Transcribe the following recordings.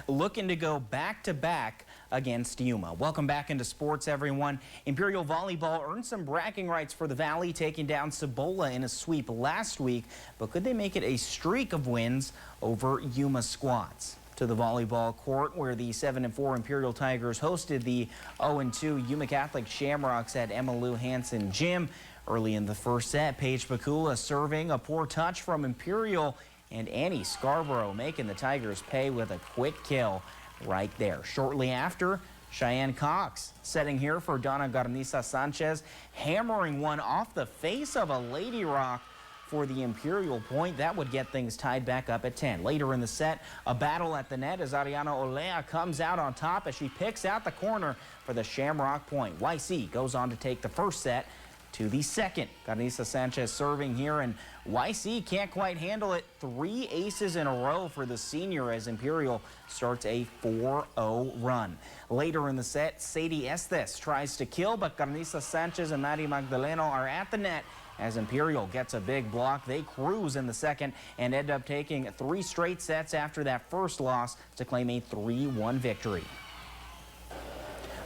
looking to go back-to-back against Yuma. Welcome back into sports, everyone. Imperial Volleyball earned some bragging rights for the Valley, taking down Cibola in a sweep last week. But could they make it a streak of wins over Yuma squads? To the volleyball court, where the 7-4 Imperial Tigers hosted the 0-2 Yuma Catholic Shamrocks at Emma Lou Hansen Gym. Early in the first set, Paige Bakula serving a poor touch from Imperial, and Annie Scarborough making the Tigers pay with a quick kill right there. Shortly after, Cheyenne Cox setting here for Donna Garniza Sanchez, hammering one off the face of a Lady Rock for the Imperial point. That would get things tied back up at 10. Later in the set, a battle at the net as Ariana Olea comes out on top as she picks out the corner for the Shamrock point. YC goes on to take the first set to the second. Garniza Sanchez serving here, and YC can't quite handle it. 3 aces in a row for the senior as Imperial starts a 4-0 run. Later in the set, Sadie Estes tries to kill, but Garniza Sanchez and Mari Magdaleno are at the net as Imperial gets a big block. They cruise in the second and end up taking 3 straight sets after that first loss to claim a 3-1 victory.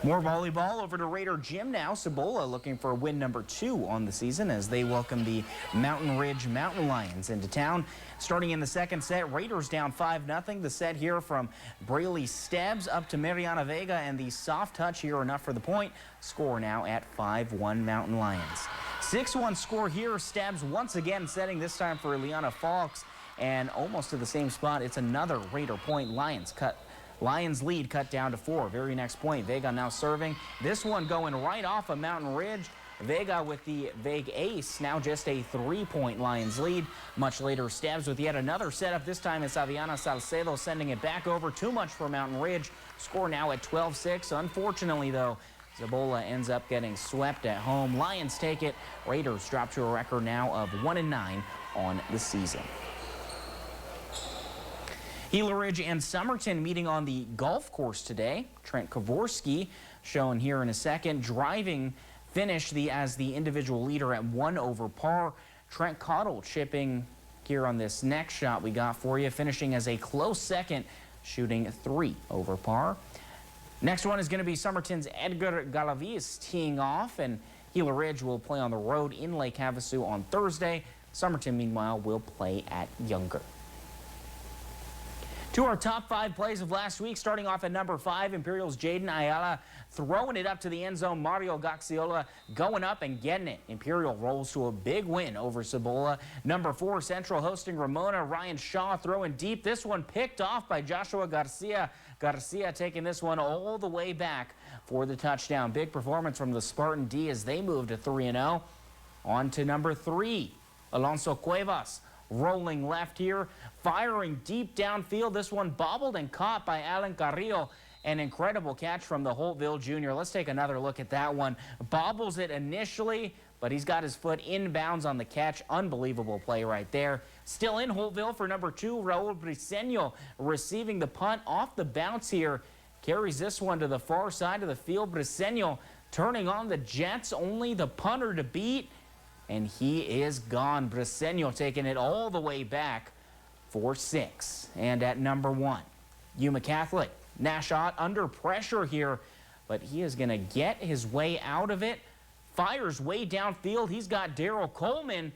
More volleyball over to Raider Gym now. Cibola looking for win number 2 on the season as they welcome the Mountain Ridge Mountain Lions into town. Starting in the second set, Raiders down 5-0. The set here from Braley Stebbs up to Mariana Vega, and the soft touch here enough for the point. Score now at 5-1 Mountain Lions. 6-1 score here. Stebbs once again setting, this time for Liana Falks, and almost to the same spot. It's another Raider point. Lions lead cut down to 4. Very next point, Vega now serving. This one going right off of Mountain Ridge. Vega with the big ace, now just a 3-point Lions lead. Much later, Stebbs with yet another setup. This time it's Aviana Salcedo sending it back over. Too much for Mountain Ridge. Score now at 12-6. Unfortunately, though, Cibola ends up getting swept at home. Lions take it. Raiders drop to a record now of 1-9 on the season. Gila Ridge and Somerton meeting on the golf course today. Trent Kovorski, shown here in a second, driving finish as the individual leader at 1 over par. Trent Cottle chipping here on this next shot we got for you, finishing as a close second, shooting 3 over par. Next one is going to be Somerton's Edgar Galaviz teeing off, and Gila Ridge will play on the road in Lake Havasu on Thursday. Somerton, meanwhile, will play at Younger. To our top 5 plays of last week, starting off at number 5, Imperial's Jaden Ayala throwing it up to the end zone. Mario Gaxiola going up and getting it. Imperial rolls to a big win over Cibola. Number 4, Central hosting Ramona. Ryan Shaw throwing deep. This one picked off by Joshua Garcia. Garcia taking this one all the way back for the touchdown. Big performance from the Spartan D as they move to 3-0. On to number 3, Alonso Cuevas. Rolling left here, firing deep downfield. This one bobbled and caught by Alan Carrillo. An incredible catch from the Holtville Jr. Let's take another look at that one. Bobbles it initially, but he's got his foot inbounds on the catch. Unbelievable play right there. Still in Holtville for number 2, Raul Briceño receiving the punt off the bounce here. Carries this one to the far side of the field. Briceño turning on the Jets, only the punter to beat. And he is gone. Briceño taking it all the way back for 6. And at number 1, Yuma Catholic. Nashot under pressure here, but he is going to get his way out of it. Fires way downfield. He's got Daryl Coleman,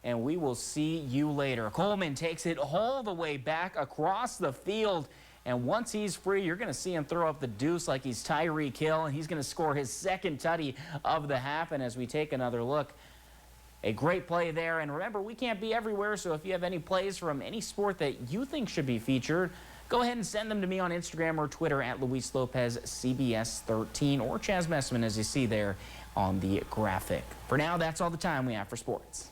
and we will see you later. Coleman takes it all the way back across the field. And once he's free, you're going to see him throw up the deuce like he's Tyreek Hill, and he's going to score his second tutty of the half. And as we take another look, a great play there. And remember, we can't be everywhere, so if you have any plays from any sport that you think should be featured, go ahead and send them to me on Instagram or Twitter at Luis Lopez CBS 13 or Chaz Messman, as you see there on the graphic. For now, that's all the time we have for sports.